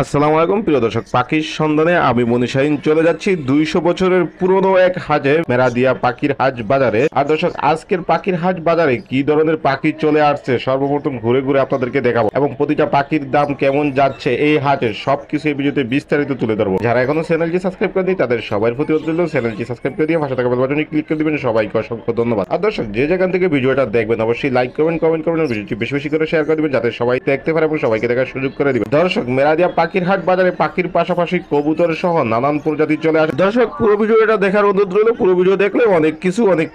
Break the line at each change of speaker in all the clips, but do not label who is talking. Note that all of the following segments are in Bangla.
আসসালামু আলাইকুম প্রিয় দর্শক, পাখির সন্ধানে আমি মনি শাহিন চলে যাচ্ছি 200 বছরের পুরনো এক হাটে, মেরাদিয়া পাখির হাট বাজারে। আর দর্শক, আজকের পাখির হাট বাজারে কি ধরনের পাখি চলে আসছে সর্বপ্রথম ঘুরে ঘুরে আপনাদেরকে দেখাবো, এবং প্রতিটা পাখির দাম কেমন যাচ্ছে এই হাটের সবকিছু এই ভিডিওতে বিস্তারিত তুলে ধরবো। যারা এখনো চ্যানেলটি সাবস্ক্রাইব করেনি তাদের সবার প্রতি অনুরোধ রইল, চ্যানেলটি সাবস্ক্রাইব করে দিয়ে পাশে থাকা বেল বাটনে ক্লিক করে দিবেন। সবাইকে অসংখ্য ধন্যবাদ। আর দর্শক, যে যেখান থেকে ভিডিওটা দেখবেন অবশ্যই লাইক করবেন, কমেন্ট করবেন, আর ভিডিওটি বেশি বেশি করে শেয়ার করে দিবেন যাতে সবাই দেখতে পারে এবং সবাইকে দেখার সুযোগ করে দিবেন। দর্শক, মেরাদিয়া পাখির হাট বাজারে পাখির পাশাপাশি কবুতর সহ নানান প্রজাতি চলে আসে। দর্শক, পুরো ভিডিওটা দেখার অনুরোধ রইল, পুরো ভিডিও দেখলে অনেক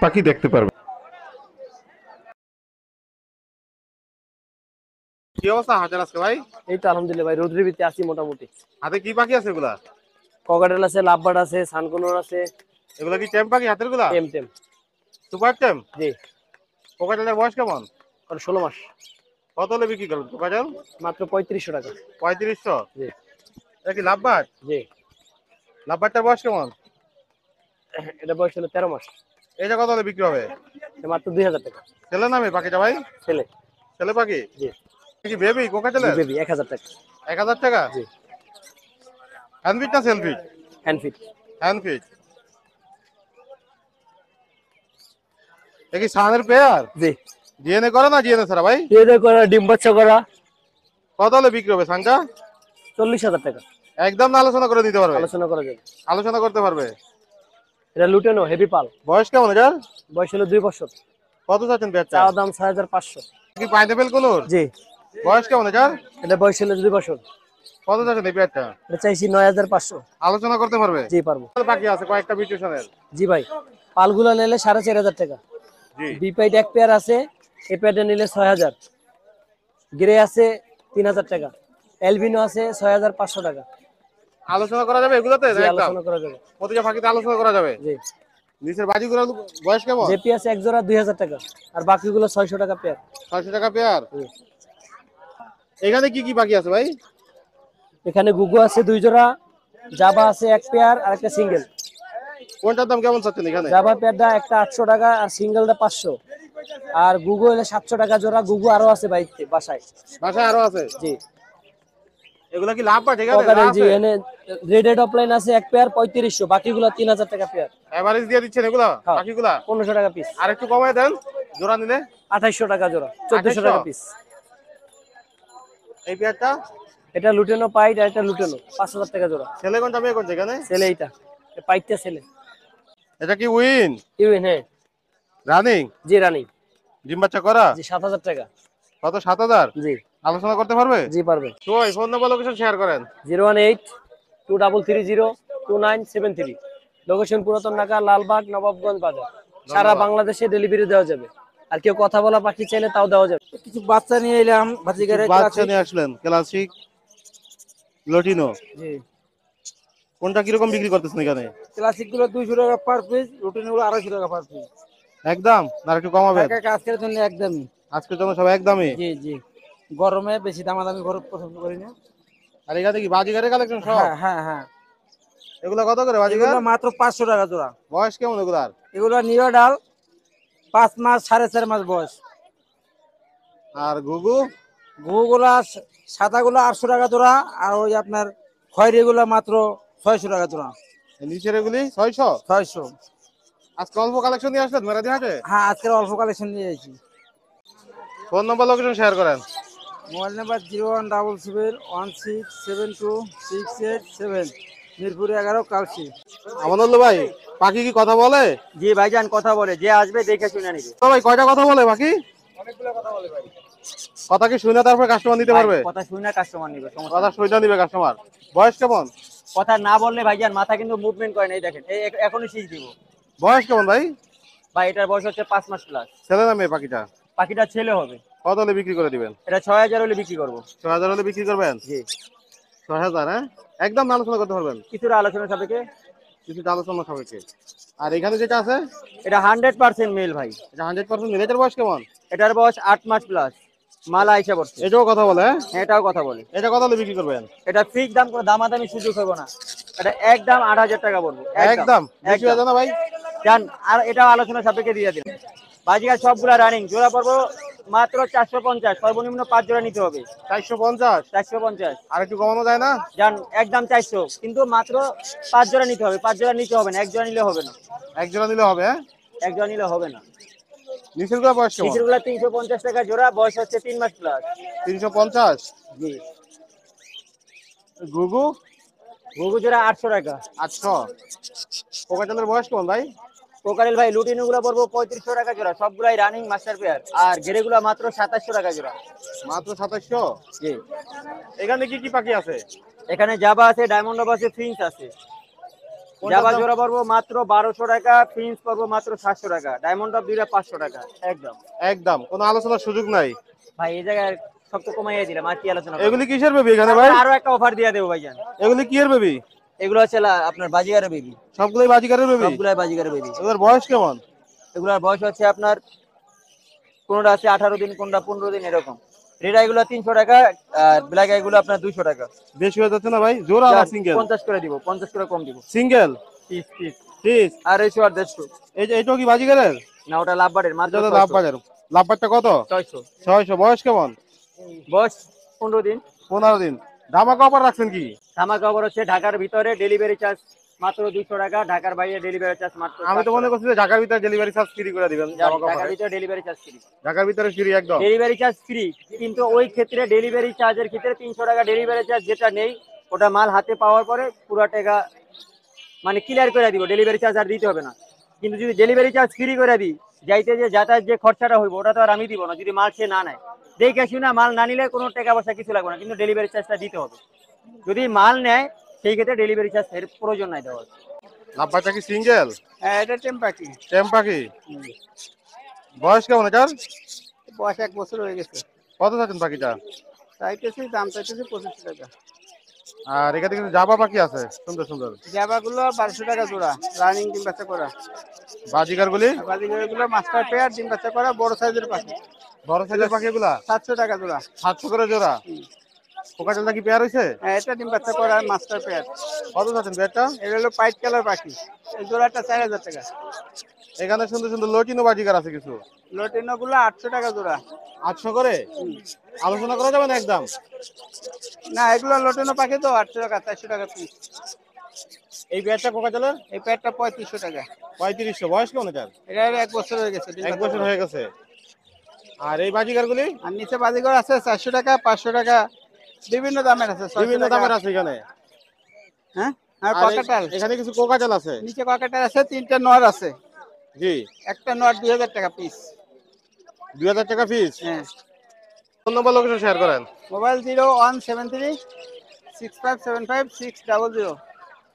পাখি দেখতে পারবে। কি অবস্থা হাজার আজকে ভাই?
এই তো আলহামদুলিল্লাহ ভাই, রোদ্রের ভিতরে আছি মোটামুটি।
হাতে কি পাখি আছে এগুলা?
ককাটেল আছে, লাভবার্ড আছে, সানকুনোর আছে।
এগুলা কি টেম পাখি হাতের গুলা?
টেম টেম।
সুপার টেম?
জি।
কোকাটেলের বয়স কেমন?
16 মাস।
কত হলে বিক্রি করবেন কোকাটেল?
মাত্র 3500 টাকা।
3500?
জি।
এটা কি লাভবার্ড?
জি।
লাভবার্ডটার বয়স কেমন?
এটা বয়স হলো 13 মাস।
এটা কত হলে বিক্রি হবে?
এটা মাত্র 2000 টাকা।
ছেলে নামে পাখিটা ভাই?
ছেলে।
ছেলে পাখি?
জি।
কি বেবি কোকাটেলের?
বেবি 1000 টাকা।
1000 টাকা?
জি।
হ্যান্ড না selfie?
Hand fit.
Hand fit. এটা কি সানের পেয়ার?
জি।
ডিএনএ করে না ডিএনএ ছাড়া ভাই?
এদের করা ডিম বাচ্চা করা।
কত হলে বিক্রি হবে সানটা?
40000 টাকা।
একদম না আলোচনা করে দিতে পারবে?
আলোচনা করা যাবে।
আলোচনা করতে পারবে।
এটা লুটেনো হেভি পাল।
বয়স কেমন এটার?
বয়স হলো 2 বছর।
কত চাচ্ছেন পেয়ারটা?
চাওয়া দাম 6500।
কি পাইনাপেল কলর?
জি।
বয়স কেমন এটার?
এটা বয়স হলো 2 বছর।
কত চাচ্ছেন এই পেয়ারটা?
এটা চাইছি 9500।
আলোচনা করতে পারবে?
জি পারবো।
বাকি আছে কয়েকটা বিউটিশনের।
জি ভাই, পালগুলা নিলে 4500 টাকা।
জি।
বিপাইট এক পেয়ার আছে, এই পেয়ারটা নিলে 6000। গ্রে আছে 3000 টাকা। এলবিনো আছে 6500 টাকা।
আলোচনা করা যাবে এগুলোতে?
জি,
একদম
আলোচনা করা যাবে।
প্রতিটা পাখিতে আলোচনা করা যাবে।
জি।
নিচের বাজিগুলোর বয়স কেমন?
জেপি আছে এক জোড়া 2000 টাকা, আর বাকিগুলো 600 টাকা পেয়ার।
600 টাকা পেয়ার।
জি।
এখানে কি কি পাখি আছে ভাই?
এখানে গুগু আছে 2 জোড়া, জাবা আছে এক পেয়ার আর একটা সিঙ্গেল।
কোনটার দাম কেমন চাচ্ছেন এখানে?
জাবা পেয়ারটা একটা 800 টাকা আর সিঙ্গেলটা 500। আর গুগু হলে 700 টাকা জোড়া। গুগু আরো আছে বাড়িতে বাসায়।
বাসায় আরো আছে?
জি।
এগুলা কি লাভ পায়? ঠিক আছে
ককাটেল জি, এনে রেডেড অফলাইন আছে এক পেয়ার 3500, বাকিগুলো 3000 টাকা পেয়ার।
এভারেজ দিয়ে দিচ্ছেন এগুলা
হ্যাঁ।
পাখিগুলা?
1500 টাকা পিস।
আর একটু কমায় দেন জোড়া নিলে।
2800 টাকা জোড়া, 1400 টাকা
2800?
পিস।
এই পেয়ারটা?
এটা লুটেনো পাইট আর এটা লুটেনো 5000 টাকা জোড়া।
ছেলে কোনটা মেয়ে কোনটা এখানে?
ছেলে এইটা, এই পাইটটা ছেলে।
এটা কি উইন
ইউন হ্যাঁ।
রানিং?
জি রানি।
ডিম বাচ্চা করা?
জি 7000 টাকা।
কত? 7000?
জি।
আলোচনা করতে পারবে?
জি পারবে।
তো এই ফোন নাম্বার লোকেশন শেয়ার করেন।
018-2330-2973। লোকেশন পুরাতন ঢাকা, লালবাগ, নবাবগঞ্জ বাজার। সারা বাংলাদেশে ডেলিভারি দেওয়া যাবে। আর কেউ কথা বলা পাখি চাইলে তাও দেওয়া যাবে।
কিছু বাচ্চা নিয়ে এলাম বাজিগারে।
বাচ্চা নিয়ে আসলেন ক্লাসিক লটিনো।
জি।
কোনটা কিরকম বিক্রি করতেছেন এখানে?
ক্লাসিক গুলো 200 টাকা পার পিস, রুটিন গুলো 250 টাকা পার পিস।
একদম না একটু কমাবেন?
আজকের জন্য একদমই।
আজকের জন্য সব একদমই?
জি জি। গরমে বেশি দামাদামি করে পছন্দ করি না।
আর এখানে কি বাজিগারের কালেকশন সব?
হ্যাঁ হ্যাঁ হ্যাঁ।
এগুলা কত করে বাজিগার?
এগুলো মাত্র 500 টাকা জোড়া।
বয়স কেমন এগুলার?
এগুলো নিউ ডাল 5 মাস 4.5 মাস বয়স।
আর ঘুঘু?
ঘুগুলা সাদাগুলো 800 টাকা জোড়া, আর ওই আপনার খয়েরি গুলো মাত্র 600 টাকা জোড়া।
নিচের এগুলি 600?
600।
আজকে অল্প কালেকশন নিয়ে আসলেন মেরাদি হাটে?
হ্যাঁ, আজকের অল্প কালেকশন নিয়ে এসেছি।
ফোন নাম্বার লোকেশন শেয়ার করেন।
Mobile number 01771626867, Mirpur 11, Kalshi.
আমানুল্লাহ ভাই, পাখি কি কথা বলে?
জি ভাইজান কথা বলে, যে আসবে দেখে শুনে নিবে।
তো ভাই কয়টা কথা বলে পাখি?
অনেকগুলো কথা বলে ভাই।
কথা কি শুনে তারপর কাস্টমার নিতে পারবে?
কথা শুনে কাস্টমার নিবে, সমস্যা
কথা শুনে নিবে কাস্টমার। বয়স কেমন?
কথা না বললে ভাইজান মাথা কিন্তু মুভমেন্ট করে না। এই দেখেন, এই এখনই শিখ দিব।
বয়স কেমন ভাই?
ভাই এটার বয়স হচ্ছে 5 মাস প্লাস।
ছেলে না মেয়ে পাখিটা?
পাখিটা ছেলে হবে।
কত হলে বিক্রি করে দিবেন?
এটা 6000 হলে বিক্রি করবো।
6000 হলে বিক্রি করবেন?
জি।
6000? হ্যাঁ, একদম আলোচনা করতে পারবেন?
কিছুটা আলোচনা সাপেক্ষে।
কিছুটা আলোচনা সাপেক্ষে। আর এখানে যেটা আছে
এটা 100% মেল ভাই।
এটা 100% মিলে। এটার বয়স কেমন?
এটার বয়স 8 মাস প্লাস। মালা আইসা পড়ছে।
এটাও কথা বলে? হ্যাঁ,
হ্যাঁ, এটাও কথা বলে।
এটা কত হলে বিক্রি করবেন?
এটা ফিক্স দাম, করে দামাদামি সুযোগ হবে না। এটা একদম 8000 টাকা পড়বে।
একদম বেশি হয়ে যায় না ভাই?
জান, আর এটাও আলোচনা সাপেক্ষে দিয়ে দিন।
বাজিকার সবগুলা রানিং, জোড়া পড়বো মাত্র 450, সর্বনিম্ন 5 জোড়া নিতে হবে।
450।
450
আর একটু কমানো যায় না?
জান, একদম 400, কিন্তু মাত্র 5 জোড়া নিতে হবে। 5 জোড়া নিতে হবে না, এক জোড়া নিলে হবে না।
এক জোড়া নিলে হবে, হ্যাঁ?
এক জোড়া নিলে হবে না।
নিচের গুলো বয়স কেমন?
নিচের গুলা 350 টাকা জোড়া, বয়স হচ্ছে 3 মাস প্লাস।
350।
জি।
গুগু
ঘুঘু জোড়া 800 টাকা।
800। কোকাটেলের বয়স কেমন ভাই?
কোকারেল ভাই লুটিনো গুলা পড়বো 3500 টাকা জোড়া, সবগুলাই রানিং মাস্টার পেয়ার। আর গেরে গুলা মাত্র 2700 টাকা জোড়া।
মাত্র 2700।
জি।
এখানে কি কি পাখি আছে?
এখানে জাবা আছে, ডায়মন্ড আছে, ফিন্স আছে। জাবা জোড়া পড়বো মাত্র 1200 টাকা, ফিন্স পড়বো মাত্র 700 টাকা, ডায়মন্ড দুইটা 500 টাকা একদম।
একদম কোনো আলোচনার সুযোগ নাই
ভাই এই জায়গায় সব তো কমাইয়া দিলাম, আর কি আলোচনা করব?
এগুলি কিসের বেবি এখানে ভাই?
আরো একটা অফার দিয়ে দেবো ভাইজান।
এগুলি কি এর বেবি?
এগুলো হচ্ছে আপনার বাজিগারের বেবি।
সবগুলোই বাজিকারের বেবি?
সবগুলাই বাজিগারের বেবি।
এগুলোর বয়স কেমন?
এগুলোর বয়স হচ্ছে আপনার কোনটা আছে 18 দিন, কোনটা 15 দিন, এরকম। রেড আইগুলো 300 টাকা, আর ব্ল্যাক আইগুলো আপনার 200 টাকা।
বেশি হয়ে যাচ্ছে না ভাই? জোড়া না সিঙ্গেল?
50 করে দিব, 50 করে কম দিব।
Single
piece piece
piece?
আর এই আর 150।
এই যে এইটাও কি বাজিকারের?
না, ওটা লাভবারের, মাত্র
এটা তো লাভ
600।
বাজার। লাভবারটা কত?
600।
600। বয়স কেমন?
বয়স 15 দিন।
15 দিন। ধামাকা অফার রাখছেন কি?
ধামাকা খবর হচ্ছে ঢাকার ভিতরে ডেলিভারি চার্জ মাত্র 200 টাকা, ঢাকার বাইরে ডেলিভারি চার্জ মাত্র
আমি তো
400
মনে
টাকা।
করছি যে ঢাকার ভিতরে ডেলিভারি চার্জ ফ্রি করে দিবেন। ধামাকা
ঢাকার
অফারে
ভিতরে ডেলিভারি চার্জ ফ্রি।
ঢাকার ভিতরে ফ্রি একদম।
ডেলিভারি চার্জ ফ্রি, কিন্তু ওই ক্ষেত্রে ডেলিভারি চার্জের ক্ষেত্রে 300 টাকা ডেলিভারি চার্জ যেটা নেই, ওটা মাল হাতে পাওয়ার পরে পুরো টাকা মানে ক্লিয়ার করে দিব, ডেলিভারি চার্জ আর দিতে হবে না। কিন্তু যদি ডেলিভারি চার্জ ফ্রি করে দিই, যাইতে যে যাতায়াত যে খরচাটা হইব ওটা তো আর আমি দিব না, যদি মাল সে না নেয়। দেখে শুনে মাল না নিলে কোনো টাকা পয়সা কিছু লাগবে না, কিন্তু ডেলিভারি চার্জটা দিতে হবে। যদি মাল নেয় সেই ক্ষেত্রে ডেলিভারি চার্জ এর প্রয়োজন নাই দেওয়ার।
লাভবারটা কি সিঙ্গেল?
হ্যাঁ, এটা টেম্পাকি।
টেম পাখি? বয়স কেমন এটার?
বয়স 1 বছর হয়ে গেছে।
কত চাচ্ছেন পাখিটা?
চাইতেছি, দাম চাইতেছি 25 টাকা।
আর এখানে কিন্তু জাবা পাখি আছে সুন্দর সুন্দর।
জাবাগুলো 1200 টাকা জোড়া, রানিং ডিম বাচ্চা করা।
বাজিকার গুলি?
বাজিগুলো মাস্টার পেয়ার, ডিম বাচ্চা করা, বড় সাইজের পাখি।
বড় সাইজের পাখি এগুলা
700 টাকা জোড়া।
700 করে জোড়া। কোকাটেলটা কি পেয়ার হয়েছে?
হ্যাঁ, এটা ডিম বাচ্চা করা মাস্টার পেয়ার।
কত চাচ্ছেন পেয়ারটা?
এটা হলো পাইট কালার পাখি, এই জোড়াটা 4000 টাকা।
এখানে সুন্দর সুন্দর লটিনো বাজিকার আছে কিছু।
লটিনো গুলো 800 টাকা জোড়া।
800 করে? আলোচনা করা যাবে না একদম?
না, এগুলো লটিনো পাখি তো 800 টাকা, 400 টাকা পিস।
এই পেয়ারটা কোকাটেলের?
এই পেয়ারটা 3500 টাকা।
3500। বয়স কেমন এটার?
এটা 1 বছর হয়ে গেছে।
1 বছর হয়ে গেছে। আর এই বাজিকার গুলি?
আর নিচে বাজিগর আছে 400 টাকা, 500 টাকা, বিভিন্ন দামের আছে।
বিভিন্ন দামের আছে এখানে।
হ্যাঁ, আর
আর
ককাটাল।
এখানে কিছু কোকাটেল আছে।
নিচে ককাটাল আছে, 3টা নর আছে।
জি।
একটা নর 2000 টাকা পিস।
2000 টাকা পিস?
হ্যাঁ।
ফোন নাম্বার লোকেশন শেয়ার করেন।
মোবাইল 0173 6575 600,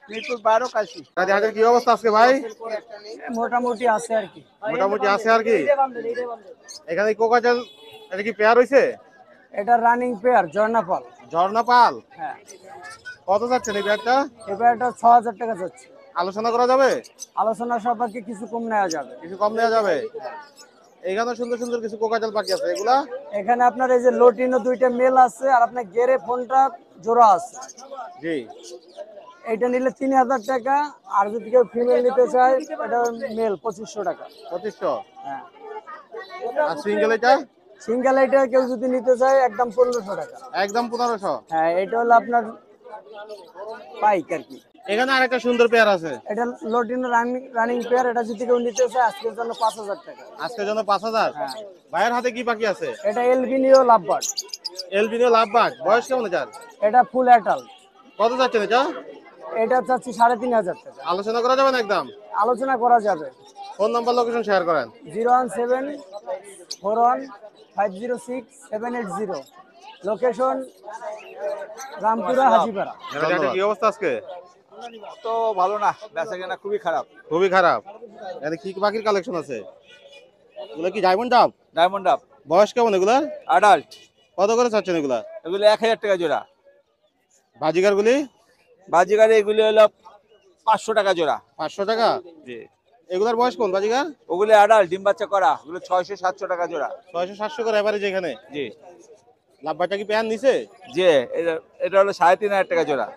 মিরপুর 12, কাশি।
কাজী হাটের কি অবস্থা আজকে ভাই?
মোটামুটি আছে আর কি।
মোটামুটি আছে আর কি। এখানে কোকাটেল এটা কি পেয়ার হইছে?
এটা রানিং পেয়ার জর্নাপাল।
ঝর্ণা পাল?
হ্যাঁ।
কত যাচ্ছেন এই পেয়ারটা?
এই পেয়ারটা 6000 টাকা যাচ্ছে।
আলোচনা করা যাবে?
আলোচনা সাপেক্ষে কিছু কম নেওয়া যাবে।
কিছু কম নেওয়া যাবে? এখানে সুন্দর সুন্দর কিছু কোকাটেল পাখি আছে এগুলা?
এখানে আপনার এই যে লটিনো 2টা মেল আছে, আর আপনার গেরে ফোনটা জোড়া আছে।
জি।
এইটা নিলে 3000 টাকা, আর যদি কেউ ফিমেল নিতে চায় এটা মেল 2500 টাকা।
2500?
হ্যাঁ।
আর সিঙ্গেল এটা?
সিঙ্গেল এটা কেউ যদি নিতে চায় একদম 1500 টাকা।
একদম 1500?
হ্যাঁ, এটা হলো আপনার পাইক আর কি।
এখানে আরেকটা সুন্দর পেয়ার আছে।
এটা লটিনো রানিং পেয়ার, এটা যদি কেউ নিতে চায় আজকের জন্য 5000 টাকা।
আজকের জন্য 5000?
হ্যাঁ।
ভাইয়ের হাতে কি পাখি আছে?
এটা এলবিনিও লাভবার্ড।
এলবিনিও লাভবার্ড। বয়স কেমন এটার?
এটা ফুল অ্যাটাল।
কত যাচ্ছেন এটা?
এটা চাচ্ছি 3500 টাকা।
আলোচনা করা যাবে না একদম?
আলোচনা করা যাবে।
ফোন নাম্বার লোকেশন শেয়ার করেন।
01741506780, লোকেশন রামপুরা হাজিপাড়া।
এটা কি অবস্থা আজকে?
তো ভালো না, বেচা কেনা খুবই খারাপ।
খুবই খারাপ। এখানে কি পাখির কালেকশন আছে? এগুলো কি ডায়মন্ড ডাব?
ডায়মন্ড আপ,
বয়স কেমন এগুলা?
অ্যাডাল্ট।
কত করে চাচ্ছেন এগুলা?
এগুলো 1000 টাকা জোড়া।
বাজিকার গুলি?
বাজিগারে এগুলো হলো 500 টাকা জোড়া।
500 টাকা?
জি।
এগুলার বয়স কোন বাজিকার?
ওগুলো অ্যাডাল্ট, ডিম বাচ্চা করা, ওগুলো 600-700 টাকা জোড়া।
600-700 করে এভারেজ এখানে।
জি।
লাভবারটা কি পেয়ার নিছে?
জি, এটা হলো 3500 টাকা জোড়া।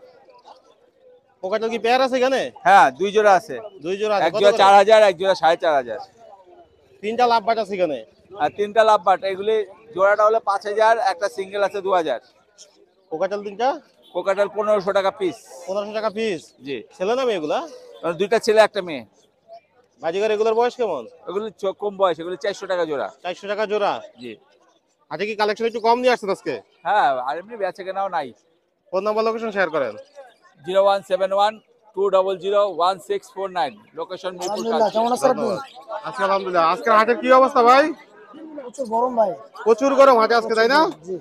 কোকাটেল কি পেয়ার আছে এখানে?
হ্যাঁ, 2 জোড়া আছে।
2 জোড়া আছে।
এক
কত
জোড়া
করে?
4000, এক জোড়া 4500।
তিনটা লাভ বাট আছে এখানে।
আর তিনটা লাভ বাট, এগুলি জোড়াটা হলো 5000, একটা সিঙ্গেল আছে 2000।
কোকাটেল তিনটা
কোকাটেল 1500 টাকা পিস।
1500 টাকা পিস।
জি।
ছেলে না মেয়ে এগুলা?
আর দুইটা ছেলে একটা মেয়ে।
বাজিগার এগুলোর বয়স কেমন?
এগুলি কম বয়স, এগুলি 400 টাকা জোড়া।
400 টাকা জোড়া।
জি।
আজকে কি কালেকশন একটু কম নিয়ে আসছেন আজকে?
হ্যাঁ, আর এমনি বেচা কেনাও নাই।
ফোন নাম্বার লোকেশন শেয়ার করেন।
0171-200-1649, লোকেশন মিরপুর।
কেমন আছেন আপনি?
আজকে আলহামদুলিল্লাহ। আজকের হাটের কি অবস্থা ভাই?
প্রচুর গরম ভাই।
প্রচুর গরম হাটে আজকে, তাই না?
জি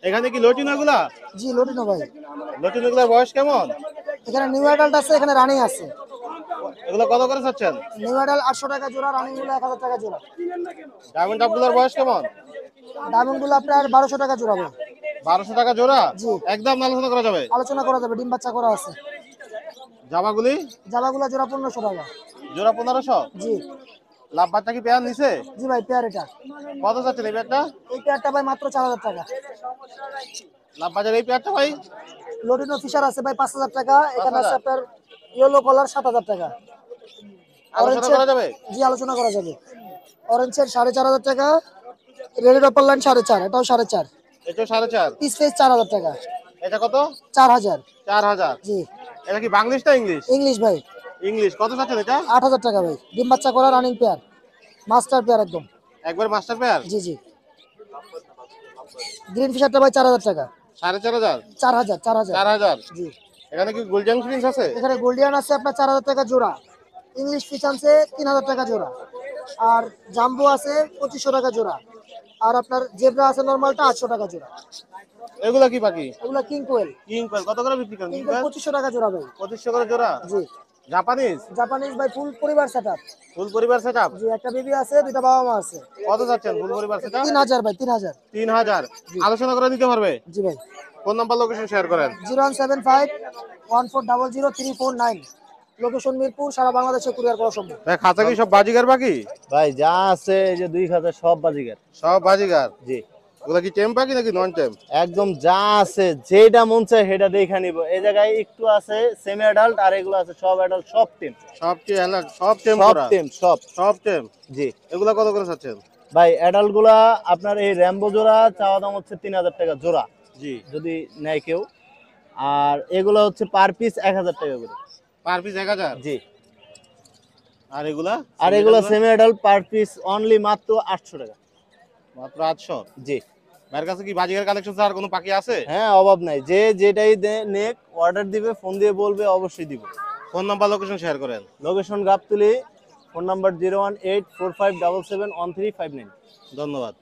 এখানে কি লটিনো এগুলা?
জি লটিনো ভাই।
লটিনো এগুলার বয়স কেমন?
এখানে নিউ অ্যাডাল্ট আছে, এখানে রানিং আছে।
এগুলো কত করে চাচ্ছেন?
নিউ অ্যাডাল্ট 800 টাকা জোড়া, রানিং গুলো 1000 টাকা জোড়া।
ডায়মন্ড আপগুলোর বয়স কেমন?
ডায়মন্ড গুলো আপনার 1200 টাকা জোড়া ভাই।
1200 টাকা জোড়া?
জি।
একদম আলোচনা করা যাবে।
আলোচনা করা যাবে, ডিম বাচ্চা করা আছে।
জামাগুলি
জামাগুলো জোড়া 1500 টাকা।
জোড়া 1500?
জি
লাভ বাচ্চা কি পেয়ার নিছে?
জি ভাই, পেয়ার এটা।
কত চাচ্ছেন এই পেয়ারটা?
এই পেয়ারটা ভাই মাত্র 4000 টাকা।
লাভ বাজার এই পেয়ারটা ভাই?
লটিনো ফিশার আছে ভাই 5000 টাকা। এখানে আছে আপনার ইয়েলো কলার 7000 টাকা।
আলোচনা করা যাবে?
জি আলোচনা করা যাবে। অরেঞ্জের 4500 টাকা, রেড অপার লাইন 4.5, এটাও 4.5।
এটা 4.5।
পিস ফেস 4000 টাকা।
এটা কত?
4000।
4000।
জি
এটা কি বাংলিশ না ইংলিশ?
ইংলিশ ভাই।
ইংলিশ। কত চাচ্ছেন এটা?
8000 টাকা ভাই। ডিম বাচ্চা করা রানিং পেয়ার, মাস্টার পেয়ার একদম।
একবার মাস্টার পেয়ার?
জি জি। গ্রিন ফিশারটা ভাই 4000 টাকা।
4500?
4000
4000।
জি।
এখানে কি গোল্ডেন প্রিন্স আছে?
এখানে গোল্ডিয়ান আছে আপনার 4000 টাকা জোড়া। ইংলিশ ফিশ আছে 3000 টাকা জোড়া। আর জাম্বো আছে 2500 টাকা জোড়া। আর আপনার জেব্রা আছে নরমালটা 800 টাকা জোড়া।
এগুলা কি পাখি?
এগুলা কিং কোয়েল।
কিং কোয়েল কত করে বিক্রি করেন?
কিং
কিং
কোয়েল
কোয়েল
2500 টাকা জোড়া ভাই।
2500 করে জোড়া।
জি।
জাপানিজ?
জাপানিজ ভাই ফুল পরিবার সেটআপ।
ফুল পরিবার সেটআপ?
জি, একটা বেবি আছে, দুটো বাবা মা আছে।
কত যাচ্ছেন ফুল পরিবার সেটআপ?
3000 ভাই, 3000।
3000। আলোচনা করে দিতে পারবে?
জি ভাই।
ফোন নাম্বার লোকেশন শেয়ার করেন।
0175-1400-349, লোকেশন মিরপুর, সারা বাংলাদেশে কুরিয়ার করা সম্ভব।
ভাই খাঁচা কি সব বাজিগার পাখি?
ভাই যা আছে এই যে 2 খাতা সব বাজিগার।
সব বাজিগার?
জি।
ওগুলা কি টেম পাখি নাকি নন টেম?
একদম যা আছে যেটা মন চায় সেটা দেখে নিব। এই জায়গায় একটু আছে সেমি অ্যাডাল্ট, আর এগুলো আছে সব অ্যাডাল্ট, সব টিম।
সব কি হলো? সব টেম
সব
করা?
টিম সব।
সব টেম?
জি।
এগুলা কত করে চাচ্ছেন?
ভাই অ্যাডাল্ট গুলা আপনার এই র্যাম্বো জোড়া চাওয়া দাম হচ্ছে 3000 টাকা জোড়া
জি।
যদি নেয় কেউ। আর এগুলা হচ্ছে পার পিস 1000 টাকা করে।
Per piece 1000?
জি।
আর এগুলা?
আর এগুলা semi adult per piece only মাত্র 800 টাকা।
মাত্র 800?
জি।
ভাইয়ের কাছে কি বাজিগার কালেকশন আর কোনো পাখি আছে?
হ্যাঁ, অভাব নাই। যে যেটাই নেক অর্ডার দিবে, ফোন দিয়ে বলবে, অবশ্যই দিব।
ফোন নাম্বার লোকেশন শেয়ার করেন।
Location Gabtoli, phone number 01845771359।
ধন্যবাদ।